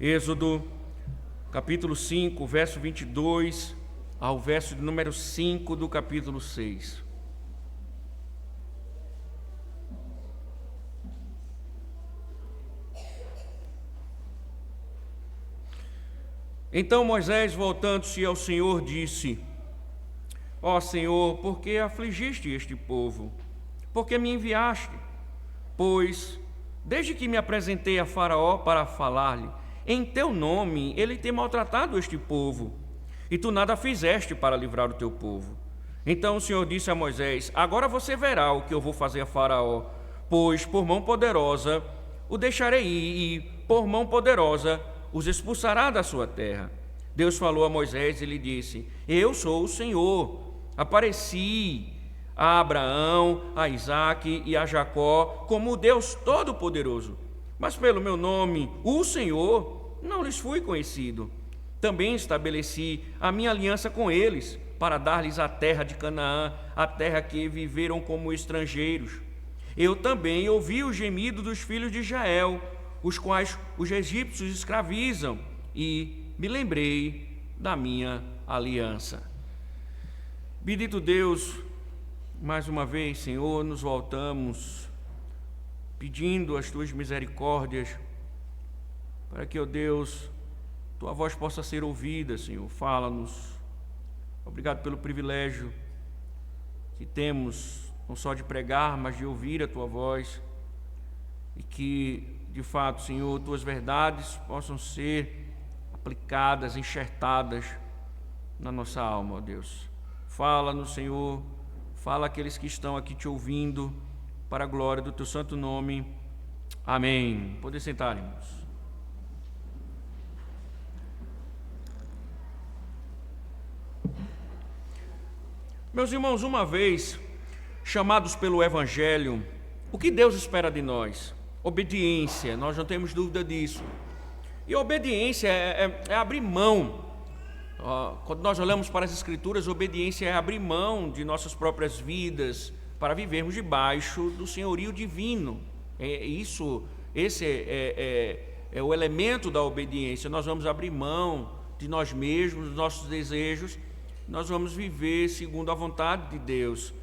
Êxodo, capítulo 5, verso 22 ao verso de número 5 do capítulo 6. Então Moisés, voltando-se ao Senhor, disse: Ó Senhor, por que afligiste este povo? Por que me enviaste? Pois, desde que me apresentei a Faraó para falar-lhe, em teu nome ele tem maltratado este povo, e tu nada fizeste para livrar o teu povo. Então o Senhor disse a Moisés: Agora você verá o que eu vou fazer a Faraó, pois por mão poderosa o deixarei ir, e por mão poderosa os expulsará da sua terra. Deus falou a Moisés e lhe disse: Eu sou o Senhor. Apareci a Abraão, a Isaque e a Jacó como o Deus Todo-Poderoso, mas pelo meu nome, o Senhor, não lhes fui conhecido. Também estabeleci a minha aliança com eles, para dar-lhes a terra de Canaã, a terra que viveram como estrangeiros. Eu também ouvi o gemido dos filhos de Israel, os quais os egípcios escravizam, e me lembrei da minha aliança. Bendito Deus, mais uma vez, Senhor, nos voltamos pedindo as tuas misericórdias, para que, ó Deus, tua voz possa ser ouvida, Senhor. Fala-nos. Obrigado pelo privilégio que temos, não só de pregar, mas de ouvir a tua voz, e que, de fato, Senhor, tuas verdades possam ser aplicadas, enxertadas na nossa alma, ó Deus. Fala-nos, Senhor. Fala àqueles que estão aqui te ouvindo, para a glória do teu santo nome. Amém. Podem sentar, irmãos. Meus irmãos, uma vez chamados pelo Evangelho, o que Deus espera de nós? Obediência, nós não temos dúvida disso. E obediência é abrir mão. Quando nós olhamos para as Escrituras, obediência é abrir mão de nossas próprias vidas para vivermos debaixo do senhorio divino. Esse é o elemento da obediência. Nós vamos abrir mão de nós mesmos, dos nossos desejos. Nós vamos viver segundo a vontade de Deus.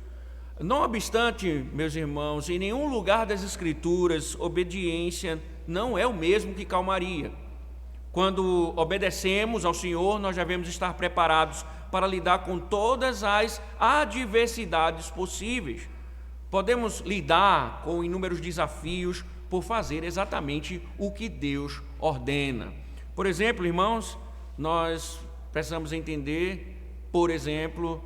Não obstante, meus irmãos, em nenhum lugar das Escrituras, obediência não é o mesmo que calmaria. Quando obedecemos ao Senhor, nós devemos estar preparados para lidar com todas as adversidades possíveis. Podemos lidar com inúmeros desafios por fazer exatamente o que Deus ordena. Por exemplo, irmãos, nós precisamos entender, por exemplo,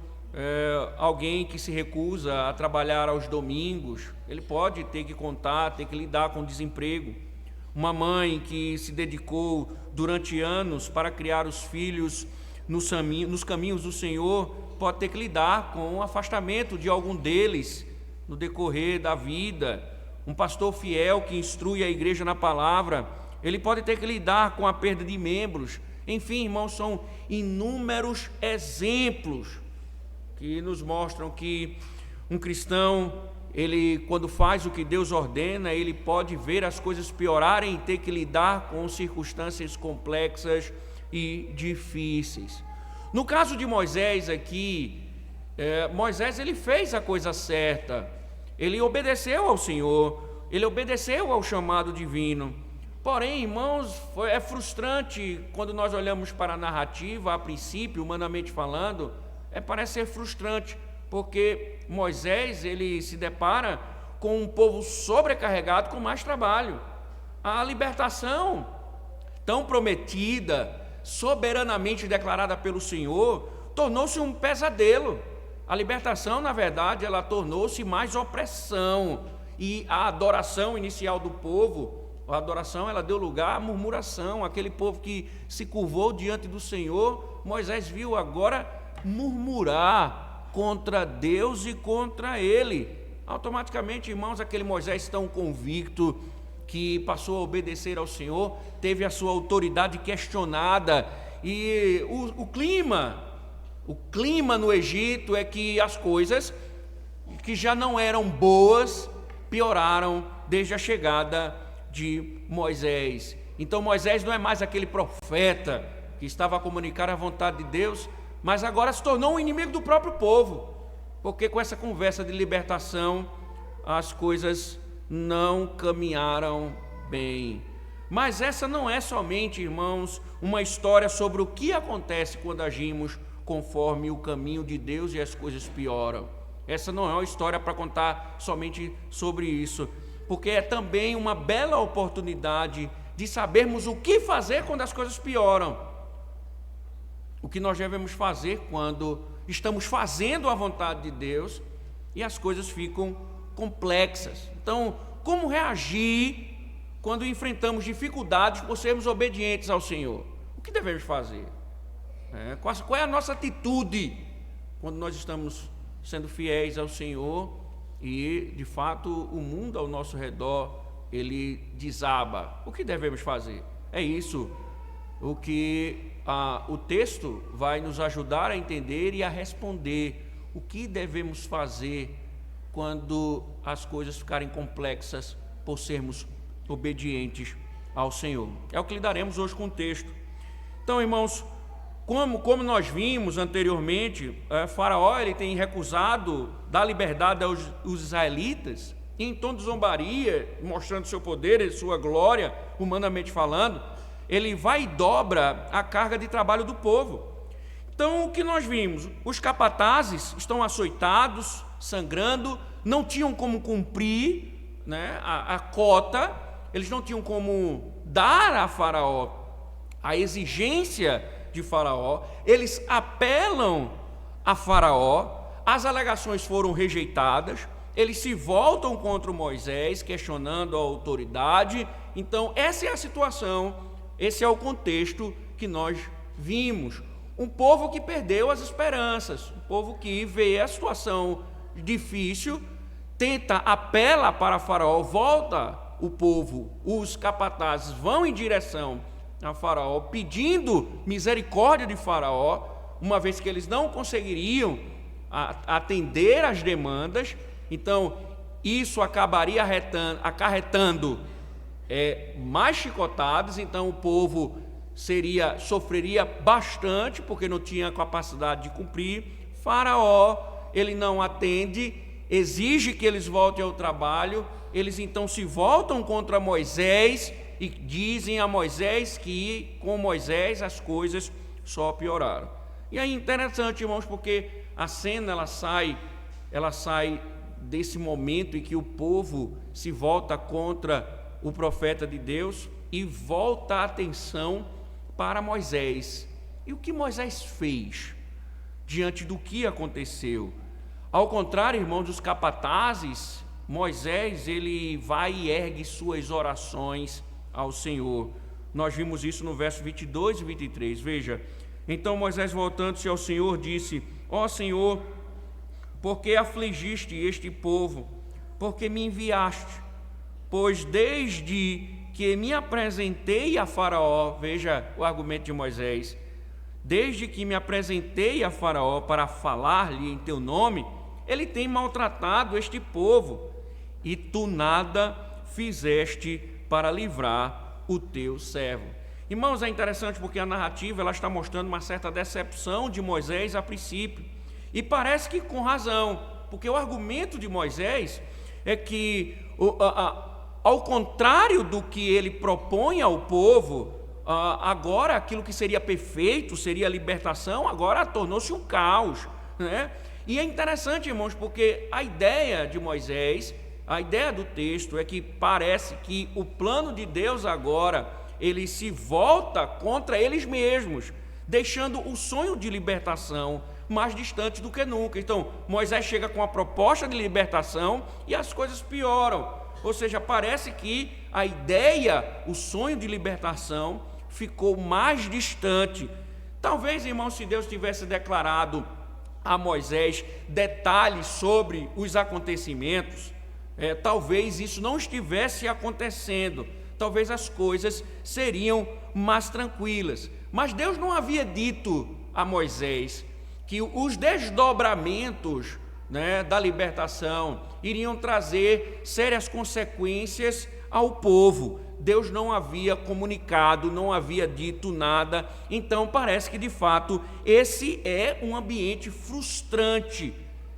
alguém que se recusa a trabalhar aos domingos, ele pode ter que lidar com desemprego. Uma mãe que se dedicou durante anos para criar os filhos nos caminhos do Senhor, pode ter que lidar com o afastamento de algum deles no decorrer da vida. Um pastor fiel que instrui a igreja na palavra, ele pode ter que lidar com a perda de membros. Enfim, irmãos, são inúmeros exemplos que nos mostram que um cristão, ele, quando faz o que Deus ordena, ele pode ver as coisas piorarem e ter que lidar com circunstâncias complexas e difíceis. No caso de Moisés aqui, Moisés ele fez a coisa certa, ele obedeceu ao Senhor, ele obedeceu ao chamado divino. Porém, irmãos, é frustrante quando nós olhamos para a narrativa, a princípio, humanamente falando, parece ser frustrante, porque Moisés ele se depara com um povo sobrecarregado com mais trabalho. A libertação tão prometida, soberanamente declarada pelo Senhor, tornou-se um pesadelo. A libertação, na verdade, ela tornou-se mais opressão, e a adoração inicial do povo, a adoração, ela deu lugar à murmuração. Aquele povo que se curvou diante do Senhor, Moisés viu agora murmurar contra Deus e contra ele. Automaticamente, irmãos, aquele Moisés tão convicto, que passou a obedecer ao Senhor, teve a sua autoridade questionada, e o clima no Egito é que as coisas que já não eram boas pioraram desde a chegada de Moisés. Então Moisés não é mais aquele profeta que estava a comunicar a vontade de Deus, mas agora se tornou um inimigo do próprio povo, porque com essa conversa de libertação as coisas não caminharam bem. Mas essa não é somente, irmãos, uma história sobre o que acontece quando agimos conforme o caminho de Deus e as coisas pioram. Essa não é uma história para contar somente sobre isso, porque é também uma bela oportunidade de sabermos o que fazer quando as coisas pioram. O que nós devemos fazer quando estamos fazendo a vontade de Deus e as coisas ficam complexas. Então, como reagir quando enfrentamos dificuldades por sermos obedientes ao Senhor? O que devemos fazer? Qual é a nossa atitude quando nós estamos sendo fiéis ao Senhor e, de fato, o mundo ao nosso redor, ele desaba? O que devemos fazer? É isso o que o texto vai nos ajudar a entender e a responder. O que devemos fazer quando as coisas ficarem complexas por sermos obedientes ao Senhor? É o que lidaremos hoje com o texto. Então, irmãos, como nós vimos anteriormente, Faraó ele tem recusado dar liberdade aos israelitas, e em tom de zombaria, mostrando seu poder e sua glória, humanamente falando, ele vai e dobra a carga de trabalho do povo. Então, o que nós vimos? Os capatazes estão açoitados, sangrando, não tinham como cumprir, né, a cota, eles não tinham como dar a Faraó a exigência de Faraó, eles apelam a Faraó, as alegações foram rejeitadas, eles se voltam contra Moisés, questionando a autoridade. Então, essa é a situação, esse é o contexto que nós vimos. Um povo que perdeu as esperanças, um povo que vê a situação difícil, apela para Faraó, volta o povo, os capatazes vão em direção a Faraó, pedindo misericórdia de Faraó, uma vez que eles não conseguiriam atender às demandas. Então, isso acabaria acarretando mais chicotadas. Então, o povo sofreria bastante, porque não tinha capacidade de cumprir. Faraó, ele não atende, exige que eles voltem ao trabalho. Eles então se voltam contra Moisés e dizem a Moisés que com Moisés as coisas só pioraram. E é interessante, irmãos, porque a cena ela sai desse momento em que o povo se volta contra o profeta de Deus e volta a atenção para Moisés. E o que Moisés fez diante do que aconteceu? Ao contrário, irmãos, dos capatazes, Moisés ele vai e ergue suas orações ao Senhor. Nós vimos isso no verso 22 e 23. Veja, então Moisés, voltando-se ao Senhor, disse: ó Senhor, por que afligiste este povo? Porque me enviaste? Pois desde que me apresentei a Faraó, veja o argumento de Moisés, desde que me apresentei a Faraó para falar-lhe em teu nome, ele tem maltratado este povo, e tu nada fizeste para livrar o teu servo. Irmãos, é interessante porque a narrativa ela está mostrando uma certa decepção de Moisés a princípio, e parece que com razão, porque o argumento de Moisés é que, ao contrário do que ele propõe ao povo, agora aquilo que seria perfeito, seria a libertação, agora tornou-se um caos, né? E é interessante, irmãos, porque a ideia de Moisés, a ideia do texto é que parece que o plano de Deus agora, ele se volta contra eles mesmos, deixando o sonho de libertação mais distante do que nunca. Então, Moisés chega com a proposta de libertação e as coisas pioram. Ou seja, parece que a ideia, o sonho de libertação ficou mais distante. Talvez, irmãos, se Deus tivesse declarado a Moisés detalhes sobre os acontecimentos, talvez isso não estivesse acontecendo, talvez as coisas seriam mais tranquilas. Mas Deus não havia dito a Moisés que os desdobramentos, né, da libertação iriam trazer sérias consequências ao povo. Deus não havia comunicado, não havia dito nada. Então parece que de fato esse é um ambiente frustrante.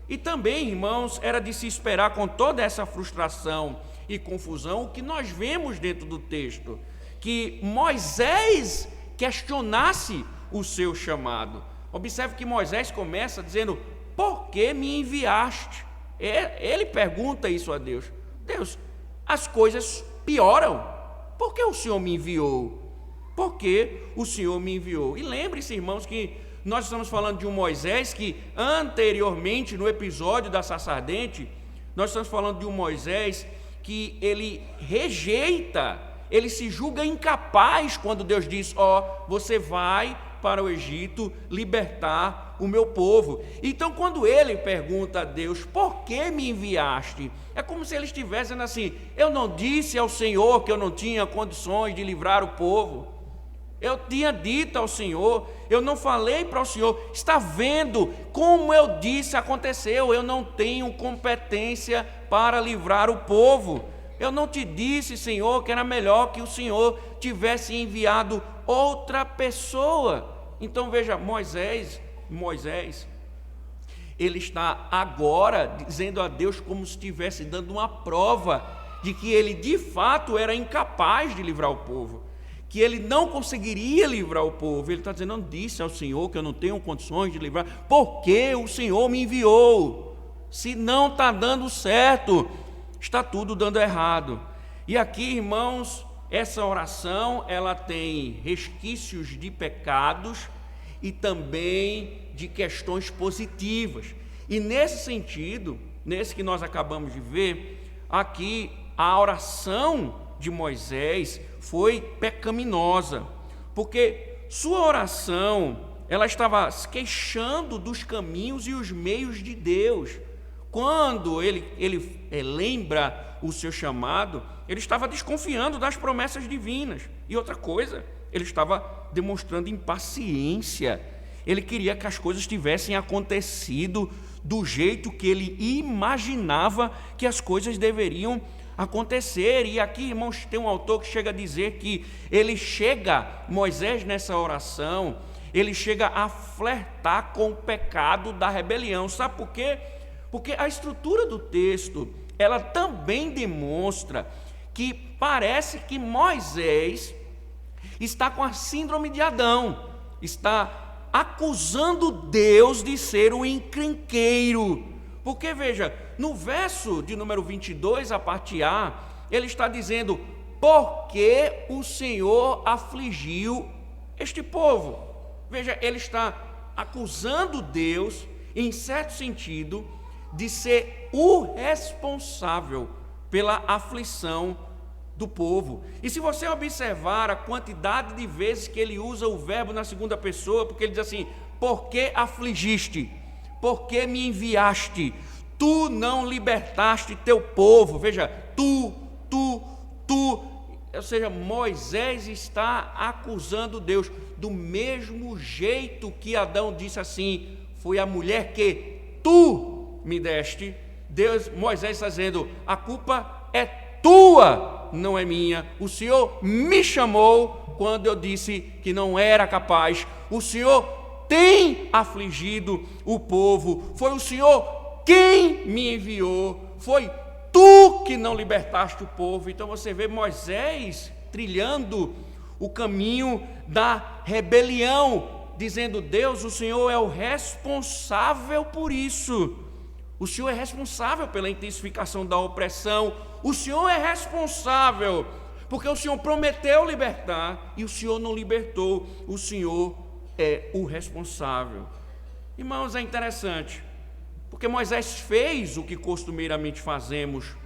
E também, irmãos, era de se esperar, com toda essa frustração e confusão, o que nós vemos dentro do texto, que Moisés questionasse o seu chamado. Observe que Moisés começa dizendo: por que me enviaste? Ele pergunta isso a Deus. Deus, as coisas pioram. Por que o Senhor me enviou? Por que o Senhor me enviou? E lembre-se, irmãos, que nós estamos falando de um Moisés que anteriormente, no episódio da sarça ardente, nós estamos falando de um Moisés que ele rejeita, ele se julga incapaz quando Deus diz: você vai para o Egito libertar o meu povo. Então, quando ele pergunta a Deus: por que me enviaste? É como se ele estivesse dizendo assim: eu não disse ao Senhor que eu não tinha condições de livrar o povo. Eu tinha dito ao Senhor, eu não falei para o Senhor. Está vendo como eu disse aconteceu? Eu não tenho competência para livrar o povo. Eu não te disse, Senhor, que era melhor que o Senhor tivesse enviado outra pessoa. Então veja, Moisés, ele está agora dizendo a Deus como se estivesse dando uma prova de que ele de fato era incapaz de livrar o povo, que ele não conseguiria livrar o povo. Ele está dizendo: não disse ao Senhor que eu não tenho condições de livrar, porque o Senhor me enviou. Se não está dando certo, está tudo dando errado. E aqui, irmãos, essa oração, ela tem resquícios de pecados e também de questões positivas. E nesse sentido, nesse que nós acabamos de ver, aqui a oração de Moisés foi pecaminosa, porque sua oração, ela estava se queixando dos caminhos e os meios de Deus. Quando ele lembra o seu chamado, ele estava desconfiando das promessas divinas. E outra coisa, ele estava demonstrando impaciência. Ele queria que as coisas tivessem acontecido do jeito que ele imaginava que as coisas deveriam acontecer. E aqui, irmãos, tem um autor que chega a dizer que Moisés nessa oração, ele chega a flertar com o pecado da rebelião. Sabe por quê? Porque a estrutura do texto, ela também demonstra que parece que Moisés está com a síndrome de Adão, está acusando Deus de ser um encrenqueiro. Porque veja, no verso de número 22, a parte A, ele está dizendo: porque o Senhor afligiu este povo. Veja, ele está acusando Deus, em certo sentido, de ser o responsável pela aflição do povo. E se você observar a quantidade de vezes que ele usa o verbo na segunda pessoa, porque ele diz assim: por que afligiste? Por que me enviaste? Tu não libertaste teu povo. Veja, tu. Ou seja, Moisés está acusando Deus do mesmo jeito que Adão disse assim: foi a mulher que tu me deste. Moisés está dizendo: a culpa é tua, não é minha. O Senhor me chamou quando eu disse que não era capaz. O Senhor tem afligido o povo. Foi o Senhor quem me enviou. Foi tu que não libertaste o povo. Então você vê Moisés trilhando o caminho da rebelião, dizendo: Deus, o Senhor é o responsável por isso. O Senhor é responsável pela intensificação da opressão. O Senhor é responsável porque o Senhor prometeu libertar e o Senhor não libertou. O Senhor é o responsável. Irmãos, é interessante, porque Moisés fez o que costumeiramente fazemos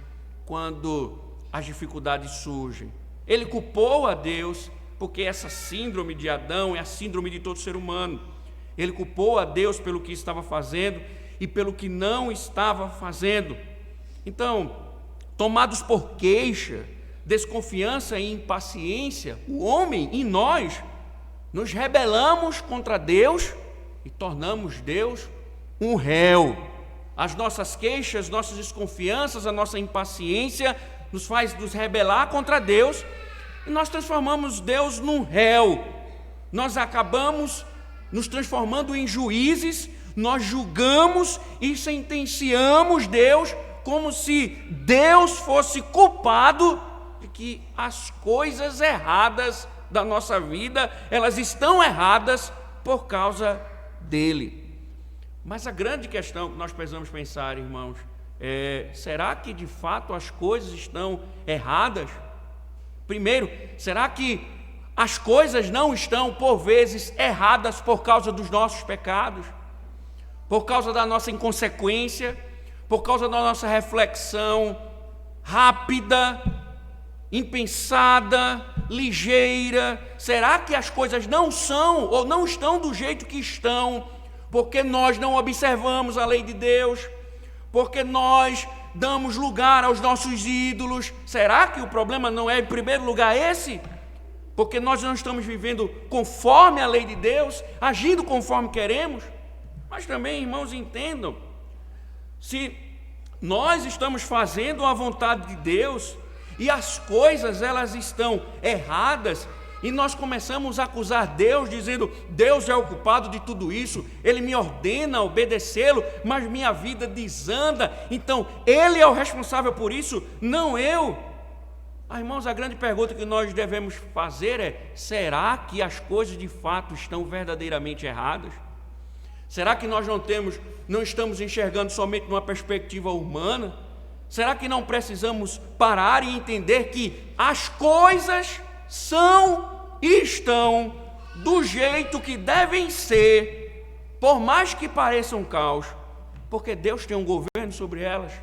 quando as dificuldades surgem. Ele culpou a Deus, porque essa síndrome de Adão é a síndrome de todo ser humano. Ele culpou a Deus pelo que estava fazendo e pelo que não estava fazendo. Então, tomados por queixa, desconfiança e impaciência, o homem e nós nos rebelamos contra Deus e tornamos Deus um réu. As nossas queixas, nossas desconfianças, a nossa impaciência nos faz nos rebelar contra Deus E nós transformamos Deus num réu. Nós acabamos nos transformando em juízes, nós julgamos e sentenciamos Deus como se Deus fosse culpado de que as coisas erradas da nossa vida, elas estão erradas por causa dele. Mas a grande questão que nós precisamos pensar, irmãos, será que de fato as coisas estão erradas? Primeiro, será que as coisas não estão, por vezes, erradas por causa dos nossos pecados? Por causa da nossa inconsequência? Por causa da nossa reflexão rápida, impensada, ligeira? Será que as coisas não são ou não estão do jeito que estão porque nós não observamos a lei de Deus? Porque nós damos lugar aos nossos ídolos? Será que o problema não é, em primeiro lugar, esse? Porque nós não estamos vivendo conforme a lei de Deus, agindo conforme queremos? Mas também, irmãos, entendam, se nós estamos fazendo a vontade de Deus e as coisas elas estão erradas, e nós começamos a acusar Deus, dizendo: Deus é o culpado de tudo isso, Ele me ordena obedecê-lo, mas minha vida desanda, então Ele é o responsável por isso, não eu. Irmãos, a grande pergunta que nós devemos fazer é: será que as coisas de fato estão verdadeiramente erradas? Será que nós não estamos enxergando somente numa perspectiva humana? Será que não precisamos parar e entender que as coisas são e estão do jeito que devem ser, por mais que pareçam caos, porque Deus tem um governo sobre elas,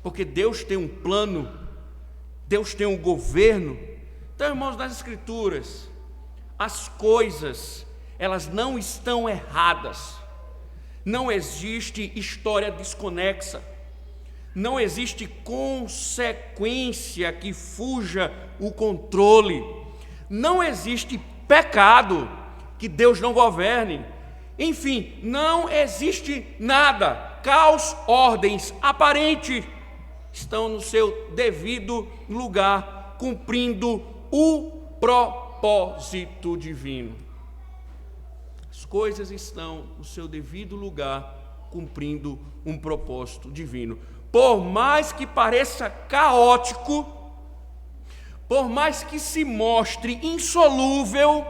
porque Deus tem um plano, Deus tem um governo. Então, irmãos, nas Escrituras, as coisas, elas não estão erradas. Não existe história desconexa. Não existe consequência que fuja o controle. Não existe pecado que Deus não governe. Enfim, não existe nada. Caos, ordens aparentes estão no seu devido lugar, cumprindo o propósito divino. As coisas estão no seu devido lugar, cumprindo um propósito divino. Por mais que pareça caótico, por mais que se mostre insolúvel,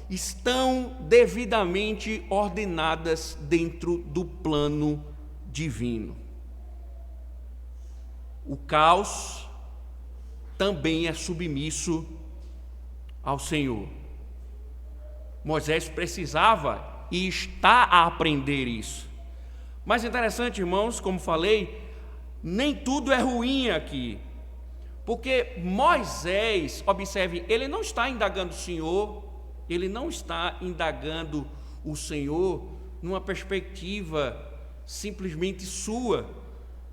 estão devidamente ordenadas dentro do plano divino. O caos também é submisso ao Senhor. Moisés precisava e está a aprender isso. Mas interessante, irmãos, como falei, nem tudo é ruim aqui. Porque Moisés, observe, ele não está indagando o Senhor, ele não está indagando o Senhor numa perspectiva simplesmente sua,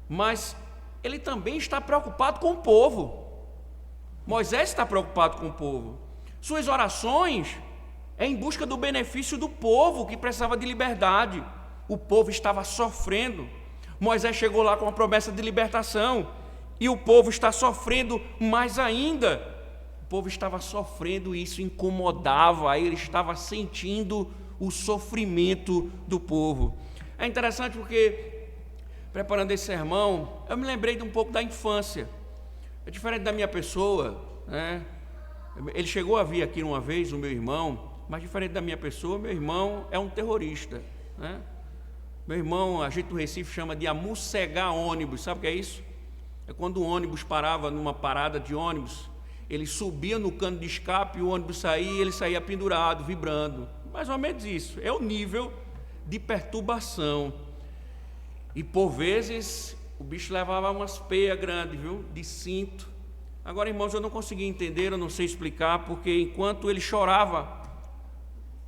mas ele também está preocupado com o povo. Moisés está preocupado com o povo. Suas orações é em busca do benefício do povo que precisava de liberdade. O povo estava sofrendo. Moisés chegou lá com a promessa de libertação e o povo está sofrendo mais ainda. O povo estava sofrendo e isso incomodava, ele estava sentindo o sofrimento do povo. É interessante porque, preparando esse sermão, eu me lembrei de um pouco da infância. É diferente da minha pessoa, né? Ele chegou a vir aqui uma vez, o meu irmão, mas diferente da minha pessoa, meu irmão é um terrorista, né? Meu irmão, a gente do Recife chama de amossegar ônibus. Sabe o que é isso? É quando o ônibus parava numa parada de ônibus, ele subia no cano de escape, o ônibus saía e ele saía pendurado, vibrando. Mais ou menos isso. É o nível de perturbação. E por vezes o bicho levava umas peias grandes, viu? De cinto. Agora, irmãos, eu não consegui entender, eu não sei explicar, porque enquanto ele chorava,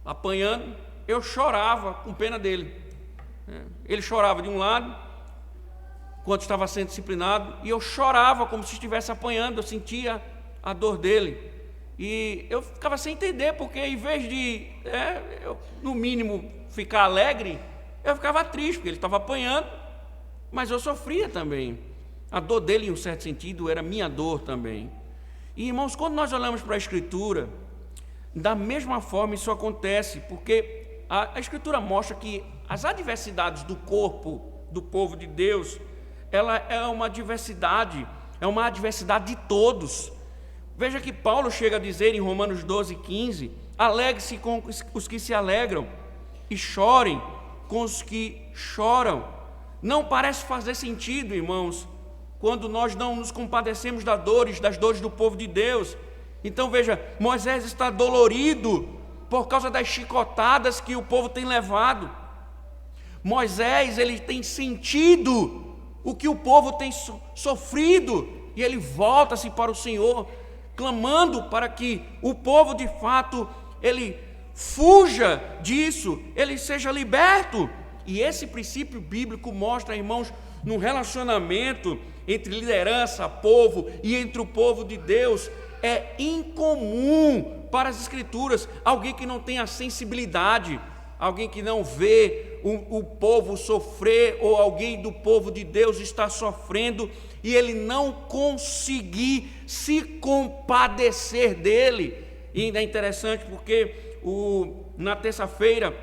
apanhando, eu chorava com pena dele. Ele chorava de um lado, enquanto estava sendo disciplinado, e eu chorava como se estivesse apanhando, eu sentia a dor dele. E eu ficava sem entender, porque em vez de, eu, no mínimo, ficar alegre, eu ficava triste, porque ele estava apanhando, mas eu sofria também. A dor dele, em um certo sentido, era minha dor também. E, irmãos, quando nós olhamos para a Escritura, da mesma forma isso acontece, porque a Escritura mostra que as adversidades do corpo do povo de Deus, ela é uma adversidade de todos. Veja que Paulo chega a dizer em Romanos 12:15, alegre-se com os que se alegram e chorem com os que choram. Não parece fazer sentido, irmãos, quando nós não nos compadecemos das dores do povo de Deus. Então veja, Moisés está dolorido por causa das chicotadas que o povo tem levado. Moisés, ele tem sentido o que o povo tem sofrido, e ele volta-se para o Senhor, clamando para que o povo de fato, ele fuja disso, ele seja liberto. E esse princípio bíblico mostra, irmãos, no relacionamento entre liderança, povo e entre o povo de Deus, é incomum para as Escrituras alguém que não tenha sensibilidade, alguém que não vê o povo sofrer, ou alguém do povo de Deus está sofrendo e ele não conseguir se compadecer dele. E ainda é interessante porque na terça-feira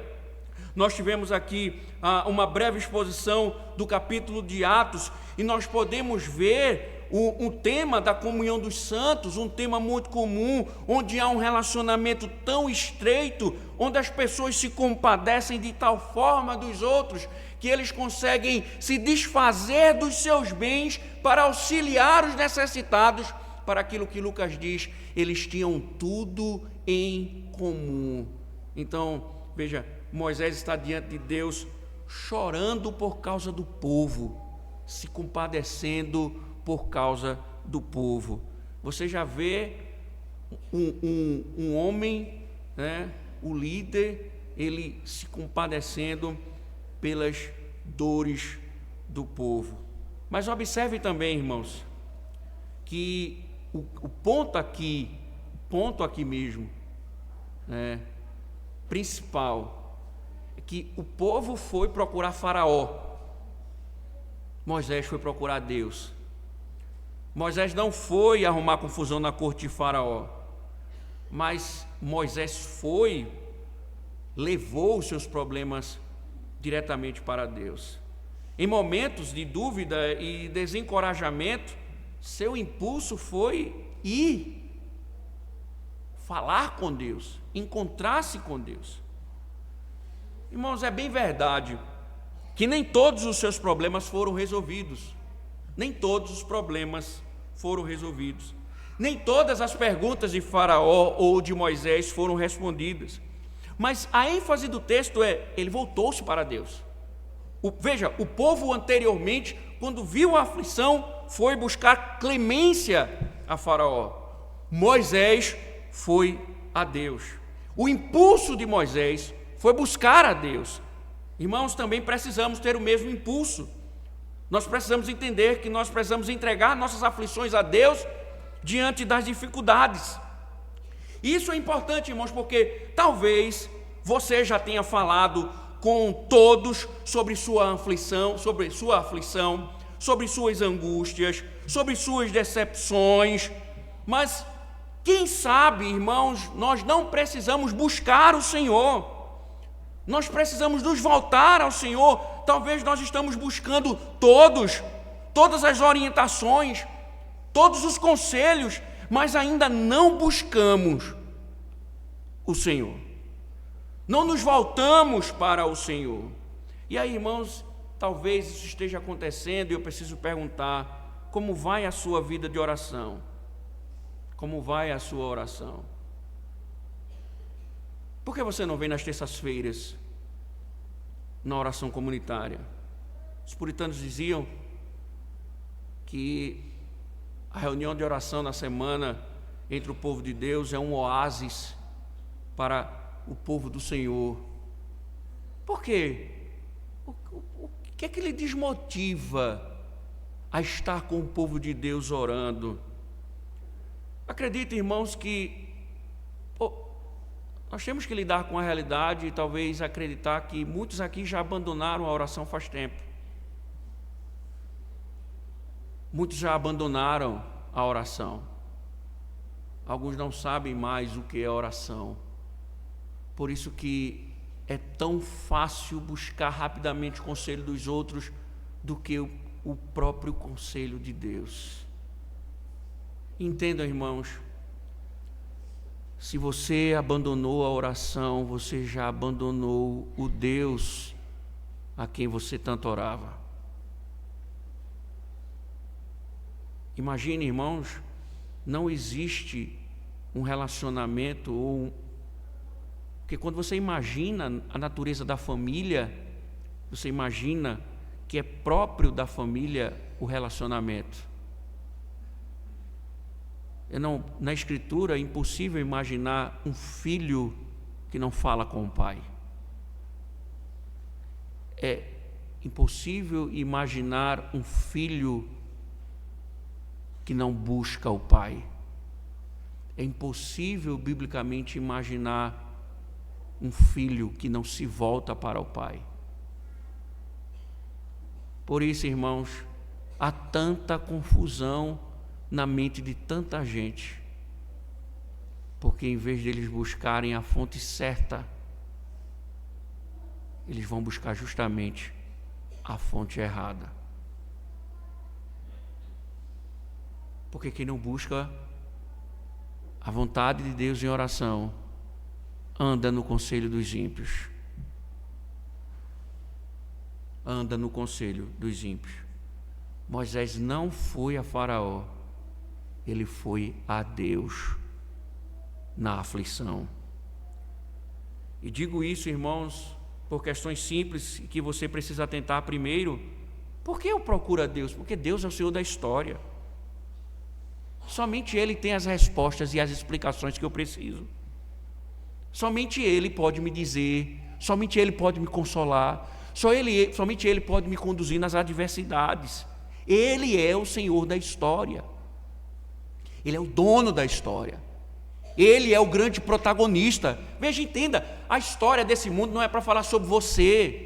nós tivemos aqui uma breve exposição do capítulo de Atos, e nós podemos ver o tema da comunhão dos santos, um tema muito comum, onde há um relacionamento tão estreito, onde as pessoas se compadecem de tal forma dos outros, que eles conseguem se desfazer dos seus bens para auxiliar os necessitados. Para aquilo que Lucas diz, eles tinham tudo em comum. Então, veja, Moisés está diante de Deus, chorando por causa do povo, se compadecendo por causa do povo. Você já vê um homem, né, o líder, ele se compadecendo pelas dores do povo. Mas observe também, irmãos, que o ponto aqui mesmo, né, principal, é que o povo foi procurar Faraó, Moisés foi procurar Deus. Moisés não foi arrumar confusão na corte de Faraó, mas Moisés levou os seus problemas diretamente para Deus. Em momentos de dúvida e desencorajamento, seu impulso foi ir falar com Deus, encontrar-se com Deus. Irmãos, é bem verdade que nem todos os seus problemas foram resolvidos. Nem todos os problemas foram resolvidos. Nem todas as perguntas de Faraó ou de Moisés foram respondidas. Mas a ênfase do texto é, ele voltou-se para Deus. Veja, o povo anteriormente, quando viu a aflição, foi buscar clemência a Faraó. Moisés foi a Deus. O impulso de Moisés foi buscar a Deus. Irmãos, também precisamos ter o mesmo impulso. Nós precisamos entender que nós precisamos entregar nossas aflições a Deus diante das dificuldades. Isso é importante, irmãos, porque talvez você já tenha falado com todos sobre sua aflição, sobre suas angústias, sobre suas decepções, mas quem sabe, irmãos, nós não precisamos buscar o Senhor. Nós precisamos nos voltar ao Senhor. Talvez nós estamos buscando todas as orientações, todos os conselhos, mas ainda não buscamos o Senhor. Não nos voltamos para o Senhor. E aí, irmãos, talvez isso esteja acontecendo e eu preciso perguntar, como vai a sua vida de oração? Como vai a sua oração? Por que você não vem nas terças-feiras na oração comunitária? Os puritanos diziam que a reunião de oração na semana entre o povo de Deus é um oásis para o povo do Senhor. Por quê? O que é que lhe desmotiva a estar com o povo de Deus orando? Acreditem, irmãos, que nós temos que lidar com a realidade e talvez acreditar que muitos aqui já abandonaram a oração faz tempo. Muitos já abandonaram a oração. alguns não sabem mais o que é oração. Por isso que é tão fácil buscar rapidamente o conselho dos outros do que o próprio conselho de Deus. Entendam, irmãos, se você abandonou a oração, você já abandonou o Deus a quem você tanto orava. Imagine, irmãos, não existe um relacionamento porque quando você imagina a natureza da família, você imagina que é próprio da família o relacionamento. Na Escritura é impossível imaginar um filho que não fala com o pai. É impossível imaginar um filho que não busca o pai. É impossível biblicamente imaginar um filho que não se volta para o pai. Por isso, irmãos, há tanta confusão na mente de tanta gente, porque em vez de eles buscarem a fonte certa, eles vão buscar justamente a fonte errada. Porque quem não busca a vontade de Deus em oração, anda no conselho dos ímpios. Anda no conselho dos ímpios. Moisés não foi a Faraó, ele foi a Deus na aflição. E digo isso, irmãos, por questões simples que você precisa atentar primeiro. Por que eu procuro a Deus? Porque Deus é o Senhor da história. Somente Ele tem as respostas e as explicações que eu preciso. Somente Ele pode me dizer, somente Ele pode me consolar, somente Ele pode me conduzir nas adversidades. Ele é o Senhor da história. Ele é o dono da história. Ele é o grande protagonista. Veja, entenda, a história desse mundo não é para falar sobre você,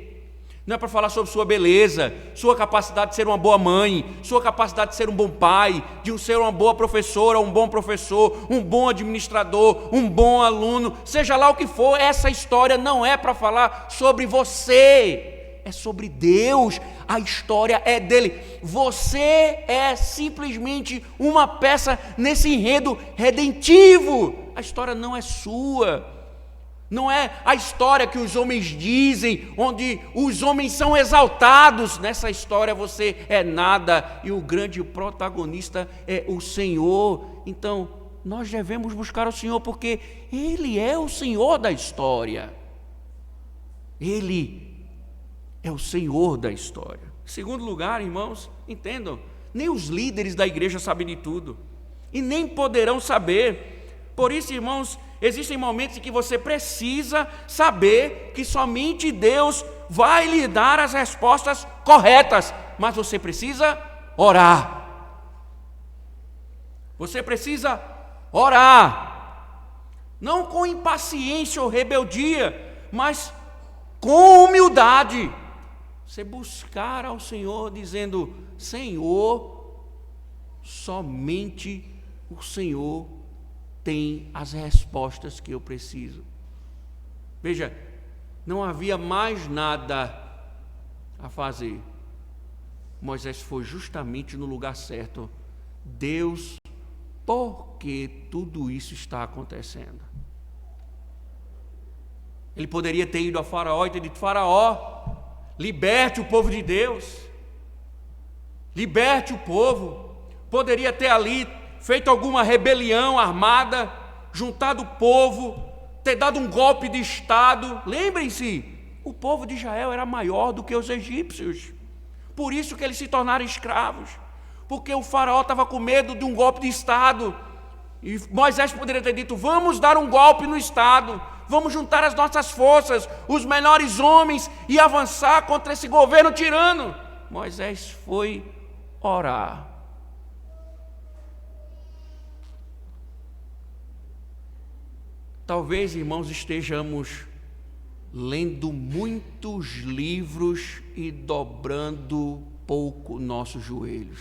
não é para falar sobre sua beleza, sua capacidade de ser uma boa mãe, sua capacidade de ser um bom pai, de ser uma boa professora, um bom professor, um bom administrador, um bom aluno, seja lá o que for. Essa história não é para falar sobre você, é sobre Deus. A história é dele. Você é simplesmente uma peça nesse enredo redentivo. A história não é sua. Não é a história que os homens dizem, onde os homens são exaltados. Nessa história você é nada e o grande protagonista é o Senhor. Então, nós devemos buscar o Senhor porque Ele é o Senhor da história. Ele é o Senhor da história. Em segundo lugar, irmãos, entendam, nem os líderes da igreja sabem de tudo e nem poderão saber. Por isso, irmãos, existem momentos em que você precisa saber que somente Deus vai lhe dar as respostas corretas, mas você precisa orar. Você precisa orar, não com impaciência ou rebeldia, mas com humildade. Você buscar ao Senhor dizendo: Senhor, somente o Senhor tem as respostas que eu preciso. Veja, não havia mais nada a fazer. Moisés foi justamente no lugar certo. Deus, por que tudo isso está acontecendo? Ele poderia ter ido a Faraó e ter dito: Faraó, liberte o povo de Deus, liberte o povo. Poderia ter ali feito alguma rebelião armada, juntado o povo, ter dado um golpe de Estado. Lembrem-se, o povo de Israel era maior do que os egípcios, por isso que eles se tornaram escravos, porque o faraó estava com medo de um golpe de Estado, e Moisés poderia ter dito: vamos dar um golpe no Estado, vamos juntar as nossas forças, os melhores homens, e avançar contra esse governo tirano. Moisés foi orar. Talvez, irmãos, estejamos lendo muitos livros e dobrando pouco nossos joelhos.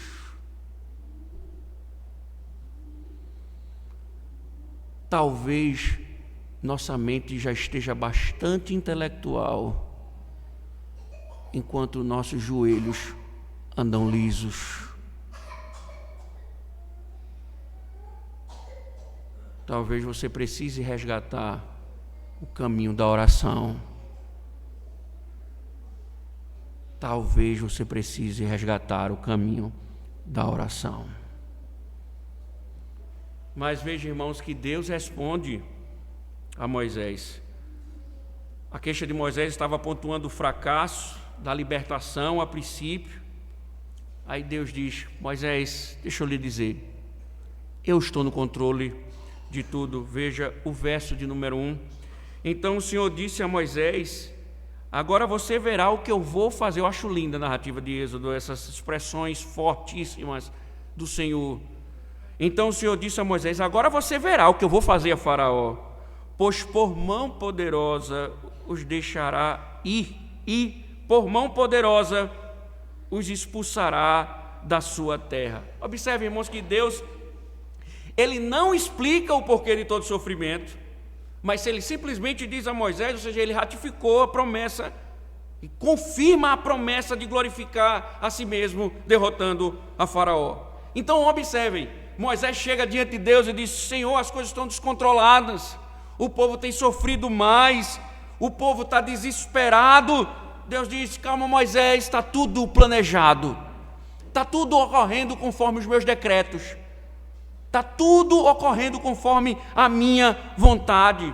talvez nossa mente já esteja bastante intelectual, enquanto nossos joelhos andam lisos. Talvez você precise resgatar o caminho da oração. Talvez você precise resgatar o caminho da oração. Mas veja, irmãos, que Deus responde a Moisés. A queixa de Moisés estava pontuando o fracasso da libertação a princípio. Aí Deus diz: Moisés, deixa eu lhe dizer, eu estou no controle de tudo. Veja o verso de número 1. Então o Senhor disse a Moisés: agora você verá o que eu vou fazer. Eu acho linda a narrativa de Êxodo, essas expressões fortíssimas do Senhor. Então o Senhor disse a Moisés: agora você verá o que eu vou fazer a Faraó, pois por mão poderosa os deixará ir, e por mão poderosa os expulsará da sua terra. Observe, irmãos, que Deus, Ele não explica o porquê de todo sofrimento, mas Ele simplesmente diz a Moisés, ou seja, Ele ratificou a promessa e confirma a promessa de glorificar a si mesmo, derrotando a Faraó. Então observem, Moisés chega diante de Deus e diz: Senhor, as coisas estão descontroladas, o povo tem sofrido mais, o povo está desesperado. Deus diz: calma, Moisés, está tudo planejado, está tudo ocorrendo conforme os meus decretos, está tudo ocorrendo conforme a minha vontade.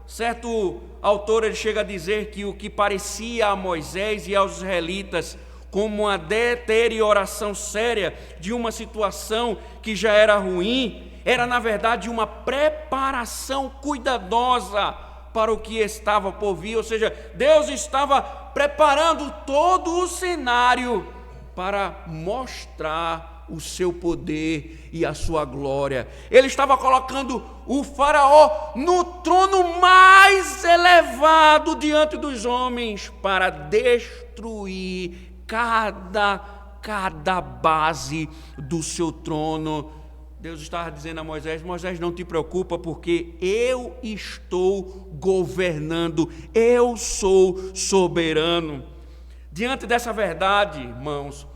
Certo autor, ele chega a dizer que o que parecia a Moisés e aos israelitas como uma deterioração séria de uma situação que já era ruim, era na verdade uma preparação cuidadosa para o que estava por vir. Ou seja, Deus estava preparando todo o cenário para mostrar o seu poder e a sua glória. Ele estava colocando o Faraó no trono mais elevado diante dos homens para destruir cada base do seu trono. Deus estava dizendo a Moisés: Moisés, não te preocupa, porque eu estou governando, eu sou soberano. Diante dessa verdade, irmãos,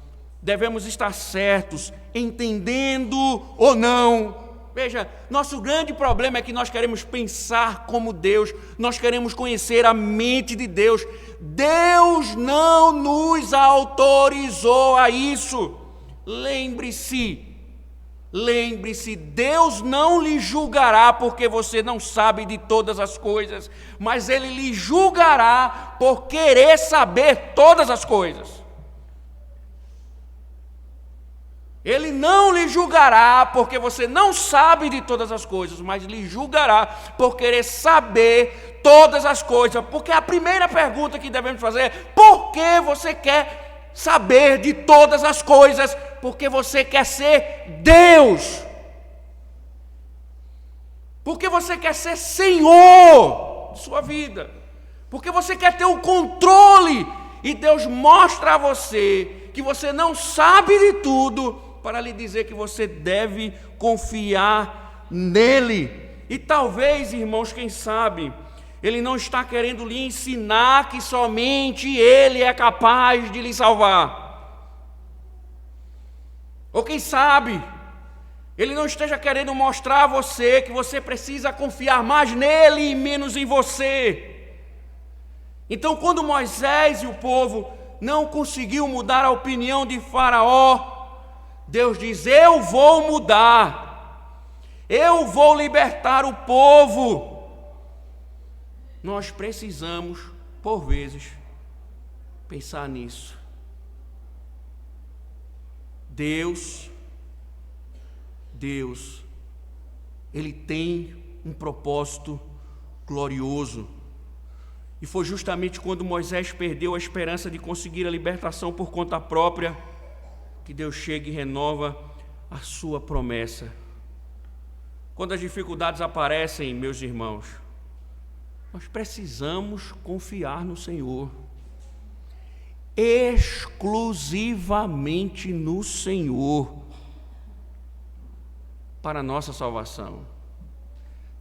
devemos estar certos, entendendo ou não. Veja, nosso grande problema é que nós queremos pensar como Deus, nós queremos conhecer a mente de Deus. Deus não nos autorizou a isso. Lembre-se, Deus não lhe julgará porque você não sabe de todas as coisas, mas Ele lhe julgará por querer saber todas as coisas. Ele não lhe julgará porque você não sabe de todas as coisas, mas lhe julgará por querer saber todas as coisas. Porque a primeira pergunta que devemos fazer é: por que você quer saber de todas as coisas? Porque você quer ser Deus. Porque você quer ser Senhor de sua vida. Porque você quer ter o controle. E Deus mostra a você que você não sabe de tudo, para lhe dizer que você deve confiar nele. E talvez, irmãos, quem sabe, Ele não está querendo lhe ensinar que somente Ele é capaz de lhe salvar. Ou quem sabe, Ele não esteja querendo mostrar a você que você precisa confiar mais nele e menos em você. Então, quando Moisés e o povo não conseguiu mudar a opinião de Faraó, Deus diz: eu vou mudar, eu vou libertar o povo. Nós precisamos, por vezes, pensar nisso. Deus, Ele tem um propósito glorioso. E foi justamente quando Moisés perdeu a esperança de conseguir a libertação por conta própria, que Deus chega e renova a sua promessa. Quando as dificuldades aparecem, meus irmãos, nós precisamos confiar no Senhor, exclusivamente no Senhor, para a nossa salvação.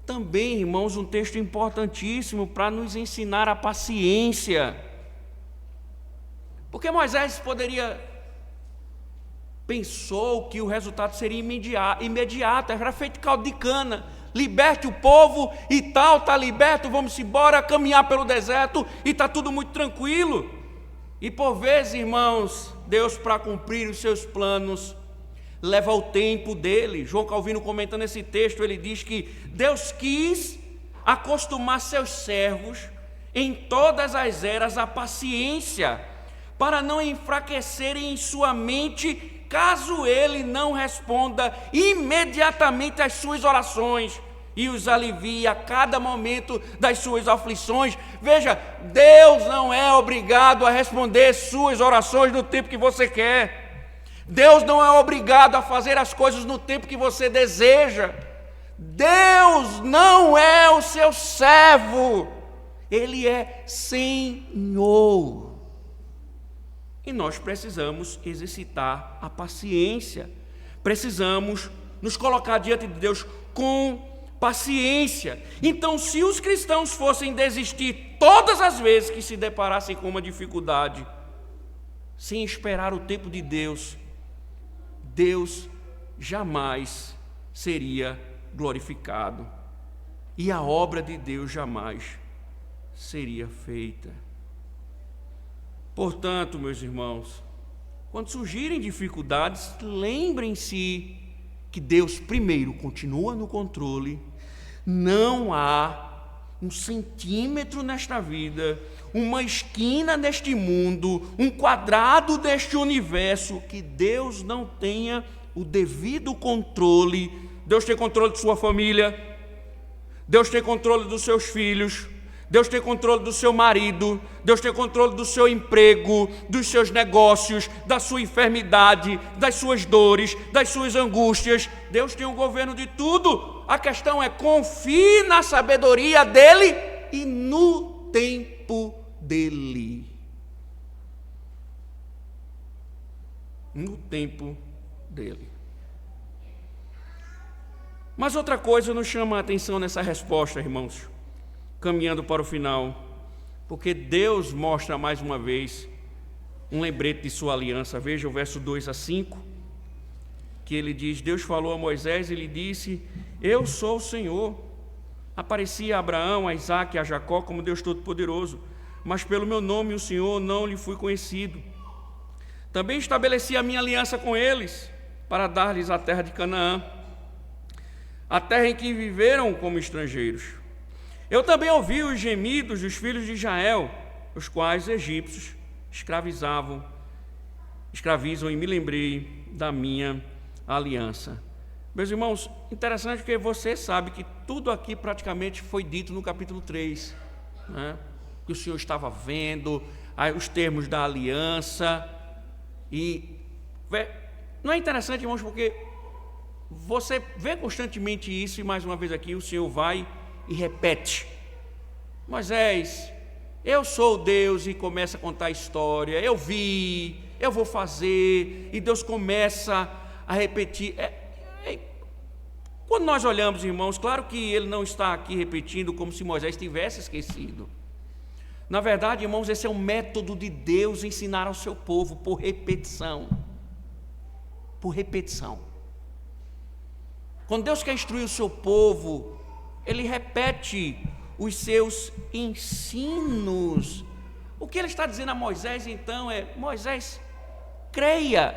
também, irmãos, um texto importantíssimo para nos ensinar a paciência. Porque Moisés pensou que o resultado seria imediato, era feito caldo de cana, liberte o povo e tal, está liberto, vamos embora, caminhar pelo deserto e está tudo muito tranquilo. E por vezes, irmãos, Deus, para cumprir os seus planos, leva o tempo dele. João Calvino, comentando esse texto, ele diz que Deus quis acostumar seus servos em todas as eras à paciência, para não enfraquecerem em sua mente, caso ele não responda imediatamente às suas orações e os alivie a cada momento das suas aflições. Veja, Deus não é obrigado a responder suas orações no tempo que você quer. Deus não é obrigado a fazer as coisas no tempo que você deseja. Deus não é o seu servo, Ele é Senhor. E nós precisamos exercitar a paciência, precisamos nos colocar diante de Deus com paciência. Então, se os cristãos fossem desistir todas as vezes que se deparassem com uma dificuldade, sem esperar o tempo de Deus, Deus jamais seria glorificado e a obra de Deus jamais seria feita. Portanto, meus irmãos, quando surgirem dificuldades, lembrem-se que Deus primeiro continua no controle. Não há um centímetro nesta vida, uma esquina neste mundo, um quadrado deste universo que Deus não tenha o devido controle. Deus tem controle de sua família, Deus tem controle dos seus filhos, Deus tem controle do seu marido, Deus tem controle do seu emprego, dos seus negócios, da sua enfermidade, das suas dores, das suas angústias. Deus tem o governo de tudo. A questão é: confie na sabedoria dele e no tempo dele. No tempo dele. Mas outra coisa nos chama a atenção nessa resposta, irmãos, caminhando para o final, porque Deus mostra mais uma vez um lembrete de sua aliança. Veja o verso 2 a 5, que ele diz: Deus falou a Moisés e lhe disse: eu sou o Senhor. Aparecia a Abraão, a Isaque e a Jacó como Deus Todo-Poderoso, mas pelo meu nome o Senhor não lhe fui conhecido. Também estabeleci a minha aliança com eles, para dar-lhes a terra de Canaã, a terra em que viveram como estrangeiros. Eu também ouvi os gemidos dos filhos de Israel, os quais os egípcios escravizam, e me lembrei da minha aliança. Meus irmãos, interessante porque você sabe que tudo aqui praticamente foi dito no capítulo 3, né? Que o Senhor estava vendo, os termos da aliança. E não é interessante, irmãos, porque você vê constantemente isso, e mais uma vez aqui o Senhor vai e repete: Moisés, eu sou Deus, e começa a contar a história. Eu vi, eu vou fazer, e Deus começa a repetir. Quando nós olhamos, irmãos, claro que ele não está aqui repetindo como se Moisés tivesse esquecido. Na verdade, irmãos, esse é um método de Deus ensinar ao seu povo por repetição. Por repetição. Quando Deus quer instruir o seu povo, Ele repete os seus ensinos. O que Ele está dizendo a Moisés, então, é: Moisés, creia.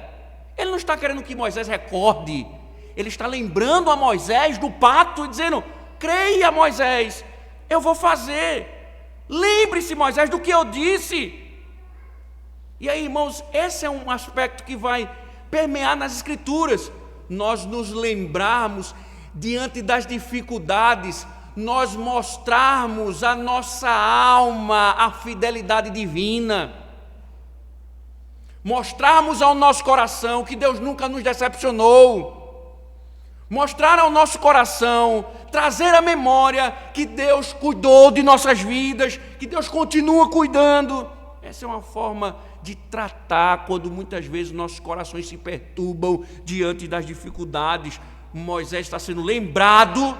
Ele não está querendo que Moisés recorde. Ele está lembrando a Moisés do pacto e dizendo: creia, Moisés, eu vou fazer. Lembre-se, Moisés, do que eu disse. E aí, irmãos, esse é um aspecto que vai permear nas Escrituras. Nós nos lembrarmos diante das dificuldades, nós mostrarmos à nossa alma a fidelidade divina, mostrarmos ao nosso coração que Deus nunca nos decepcionou, mostrar ao nosso coração, trazer à memória que Deus cuidou de nossas vidas, que Deus continua cuidando. Essa é uma forma de tratar quando muitas vezes nossos corações se perturbam diante das dificuldades. Moisés está sendo lembrado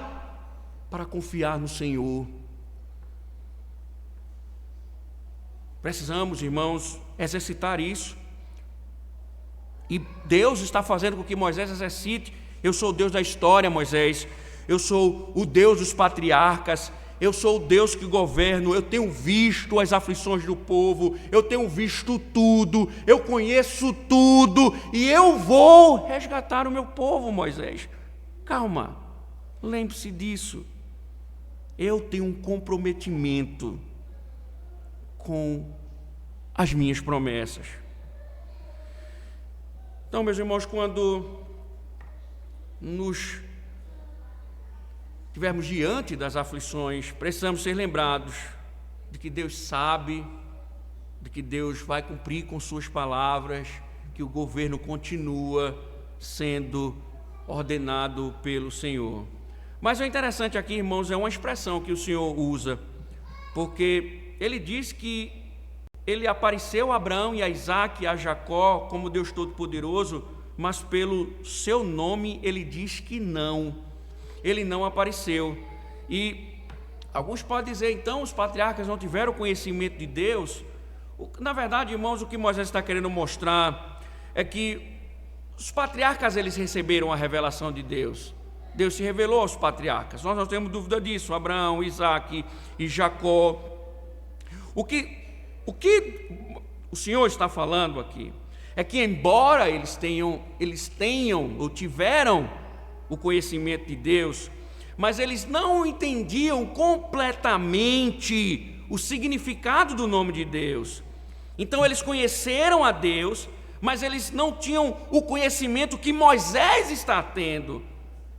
para confiar no Senhor. Precisamos, irmãos, exercitar isso. E Deus está fazendo com que Moisés exercite. Eu sou o Deus da história, Moisés. Eu sou o Deus dos patriarcas. Eu sou o Deus que governo. Eu tenho visto as aflições do povo. Eu tenho visto tudo. Eu conheço tudo. E eu vou resgatar o meu povo, Moisés. Calma, lembre-se disso. Eu tenho um comprometimento com as minhas promessas. Então, meus irmãos, quando nos estivermos diante das aflições, precisamos ser lembrados de que Deus sabe, de que Deus vai cumprir com suas palavras, que o governo continua sendo ordenado pelo Senhor. Mas o interessante aqui, irmãos, é uma expressão que o Senhor usa, porque ele diz que ele apareceu a Abraão e a Isaque e a Jacó como Deus Todo-Poderoso, mas pelo seu nome ele diz que não. Ele não apareceu. E alguns podem dizer, então, os patriarcas não tiveram conhecimento de Deus. Na verdade, irmãos, o que Moisés está querendo mostrar é que os patriarcas, eles receberam a revelação de Deus. Deus se revelou aos patriarcas. Nós não temos dúvida disso. Abraão, Isaque e Jacó. O que o Senhor está falando aqui é que, embora eles tenham ou tiveram o conhecimento de Deus, mas eles não entendiam completamente o significado do nome de Deus. Então eles conheceram a Deus, mas eles não tinham o conhecimento que Moisés está tendo.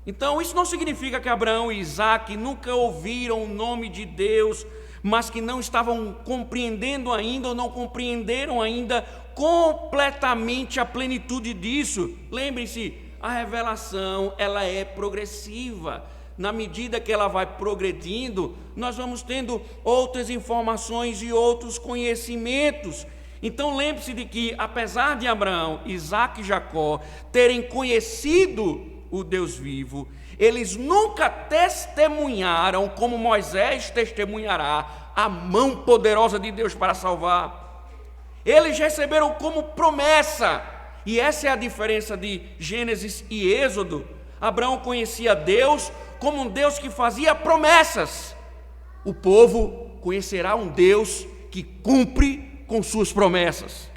Então isso não significa que Abraão e Isaque nunca ouviram o nome de Deus, mas que não estavam compreendendo ainda ou não compreenderam ainda completamente a plenitude disso. Lembrem-se, a revelação, ela é progressiva. Na medida que ela vai progredindo, nós vamos tendo outras informações e outros conhecimentos. Então lembre-se de que, apesar de Abraão, Isaque e Jacó terem conhecido o Deus vivo, eles nunca testemunharam, como Moisés testemunhará, a mão poderosa de Deus para salvar. Eles receberam como promessa, e essa é a diferença de Gênesis e Êxodo. Abraão conhecia Deus como um Deus que fazia promessas. O povo conhecerá um Deus que cumpre com suas promessas.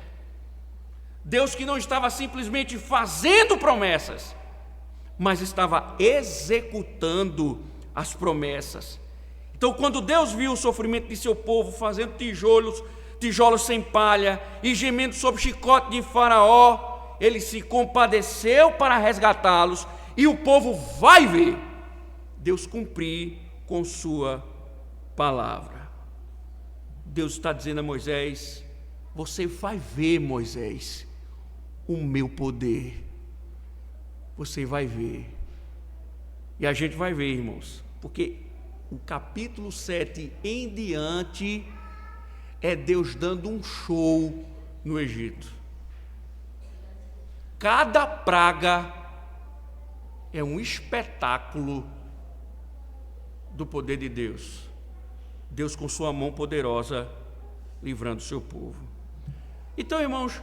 Deus que não estava simplesmente fazendo promessas, mas estava executando as promessas. Então, quando Deus viu o sofrimento de seu povo, fazendo tijolos sem palha e gemendo sob o chicote de Faraó, ele se compadeceu para resgatá-los, e o povo vai ver Deus cumprir com sua palavra. Deus está dizendo a Moisés: você vai ver, Moisés, o meu poder. Você vai ver. E a gente vai ver, irmãos, porque o capítulo 7 em diante é Deus dando um show no Egito. Cada praga é um espetáculo do poder de Deus. Deus com sua mão poderosa livrando o seu povo. Então, irmãos,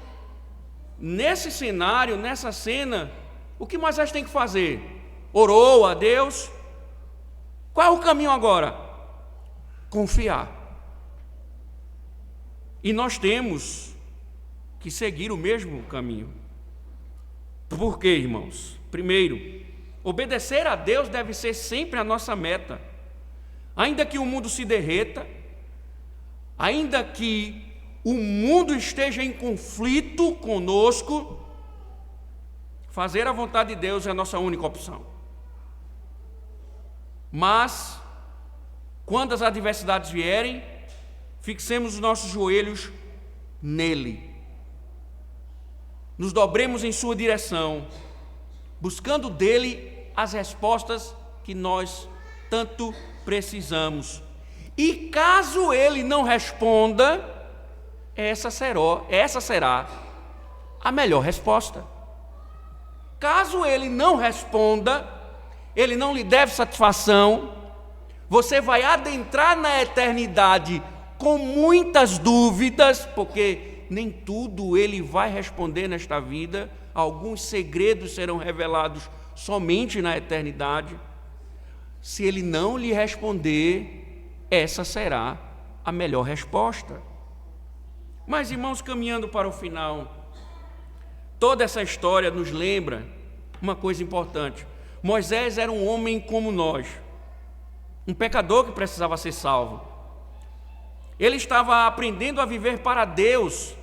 nesse cenário, nessa cena, o que Moisés tem que fazer? Orou a Deus. Qual é o caminho agora? Confiar. E nós temos que seguir o mesmo caminho. Por quê, irmãos? Primeiro, obedecer a Deus deve ser sempre a nossa meta. Ainda que o mundo se derreta, ainda que o mundo esteja em conflito conosco, fazer a vontade de Deus é a nossa única opção. Mas, quando as adversidades vierem, fixemos os nossos joelhos nele. Nos dobremos em sua direção, buscando dele as respostas que nós tanto precisamos. E caso ele não responda, essa será a melhor resposta. Caso ele não responda, ele não lhe deve satisfação, Você vai adentrar na eternidade com muitas dúvidas, porque nem tudo ele vai responder nesta vida. Alguns segredos serão revelados somente na eternidade. Se ele não lhe responder, essa será a melhor resposta. Mas, irmãos, caminhando para o final, toda essa história nos lembra uma coisa importante. Moisés era um homem como nós, um pecador que precisava ser salvo. Ele estava aprendendo a viver para Deus,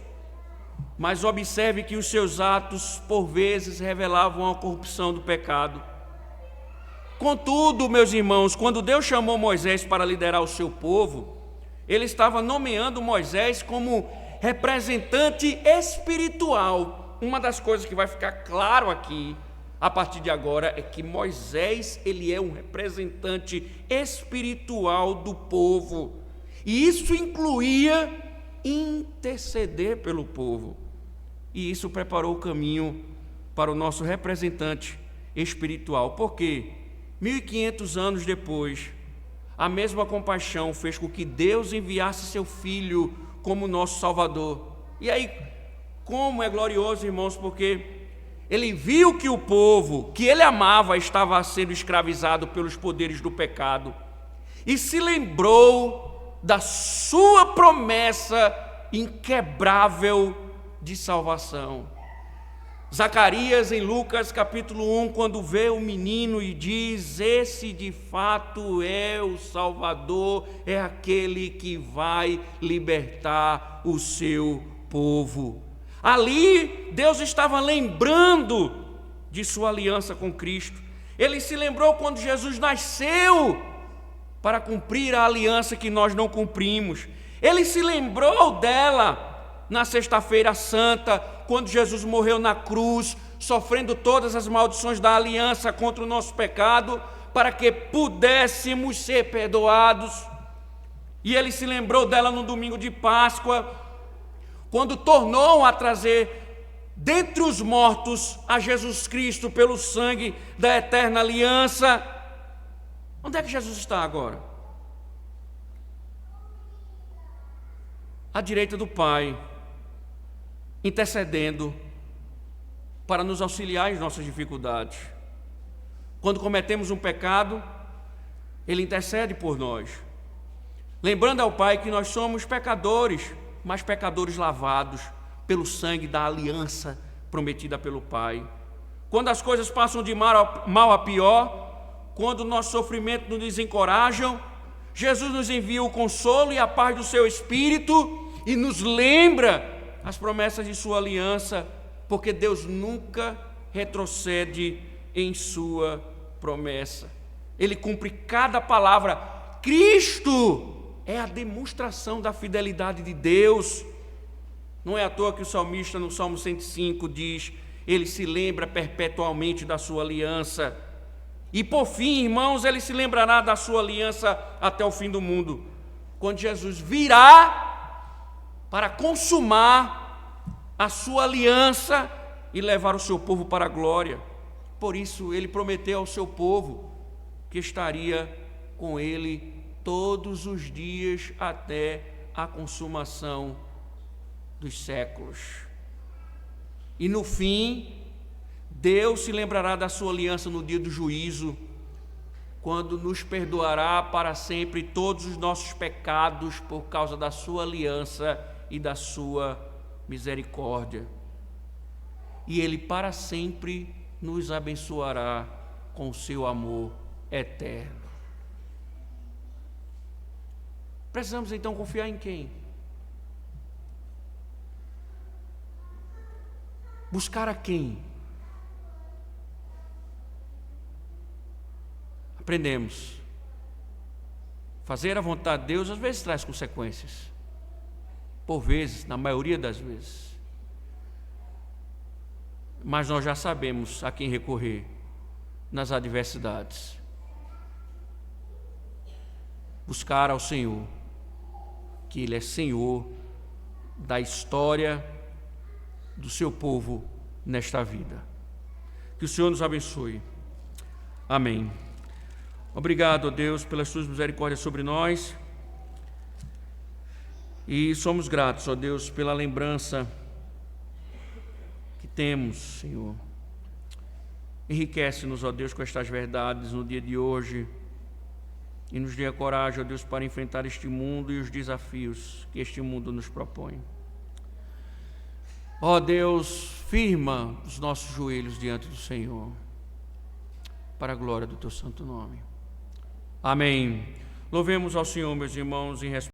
mas observe que os seus atos, por vezes, revelavam a corrupção do pecado. Contudo, meus irmãos, quando Deus chamou Moisés para liderar o seu povo, ele estava nomeando Moisés como representante espiritual. Uma das coisas que vai ficar claro aqui, a partir de agora, é que Moisés, ele é um representante espiritual do povo. E isso incluía interceder pelo povo. E isso preparou o caminho para o nosso representante espiritual. Por quê? 1500 anos depois, a mesma compaixão fez com que Deus enviasse seu Filho como nosso Salvador. E aí, como é glorioso, irmãos, porque ele viu que o povo que ele amava estava sendo escravizado pelos poderes do pecado e se lembrou da sua promessa inquebrável de salvação. Zacarias, em Lucas capítulo 1, quando vê o menino e diz: esse de fato é o Salvador, é aquele que vai libertar o seu povo. Ali, Deus estava lembrando de sua aliança com Cristo. Ele se lembrou quando Jesus nasceu para cumprir a aliança que nós não cumprimos. Ele se lembrou dela na Sexta-feira Santa, quando Jesus morreu na cruz, sofrendo todas as maldições da aliança contra o nosso pecado, para que pudéssemos ser perdoados. E ele se lembrou dela no domingo de Páscoa, quando tornou a trazer dentre os mortos a Jesus Cristo pelo sangue da eterna aliança. Onde é que Jesus está agora? À direita do Pai, intercedendo para nos auxiliar em nossas dificuldades. Quando cometemos um pecado, Ele intercede por nós, lembrando ao Pai que nós somos pecadores, mas pecadores lavados pelo sangue da aliança prometida pelo Pai. Quando as coisas passam de mal a pior, quando o nosso sofrimento nos desencorajam, Jesus nos envia o consolo e a paz do seu Espírito e nos lembra as promessas de sua aliança, porque Deus nunca retrocede em sua promessa. Ele cumpre cada palavra. Cristo é a demonstração da fidelidade de Deus. Não é à toa que o salmista no Salmo 105 diz: ele se lembra perpetualmente da sua aliança. E por fim, irmãos, ele se lembrará da sua aliança até o fim do mundo, quando Jesus virá para consumar a sua aliança e levar o seu povo para a glória. Por isso ele prometeu ao seu povo que estaria com ele todos os dias até a consumação dos séculos. E no fim, Deus se lembrará da sua aliança no dia do juízo, quando nos perdoará para sempre todos os nossos pecados por causa da sua aliança e da sua misericórdia. E Ele para sempre nos abençoará com o seu amor eterno. Precisamos então confiar em quem? Buscar a quem? Aprendemos. Fazer a vontade de Deus às vezes traz consequências. Por vezes, na maioria das vezes. Mas nós já sabemos a quem recorrer nas adversidades. Buscar ao Senhor, que Ele é Senhor da história do seu povo nesta vida. Que o Senhor nos abençoe. Amém. Obrigado, ó Deus, pelas tuas misericórdias sobre nós. E somos gratos, ó Deus, pela lembrança que temos, Senhor. Enriquece-nos, ó Deus, com estas verdades no dia de hoje e nos dê a coragem, ó Deus, para enfrentar este mundo e os desafios que este mundo nos propõe. Ó Deus, firma os nossos joelhos diante do Senhor, para a glória do teu santo nome. Amém. Louvemos ao Senhor, meus irmãos, em respeito.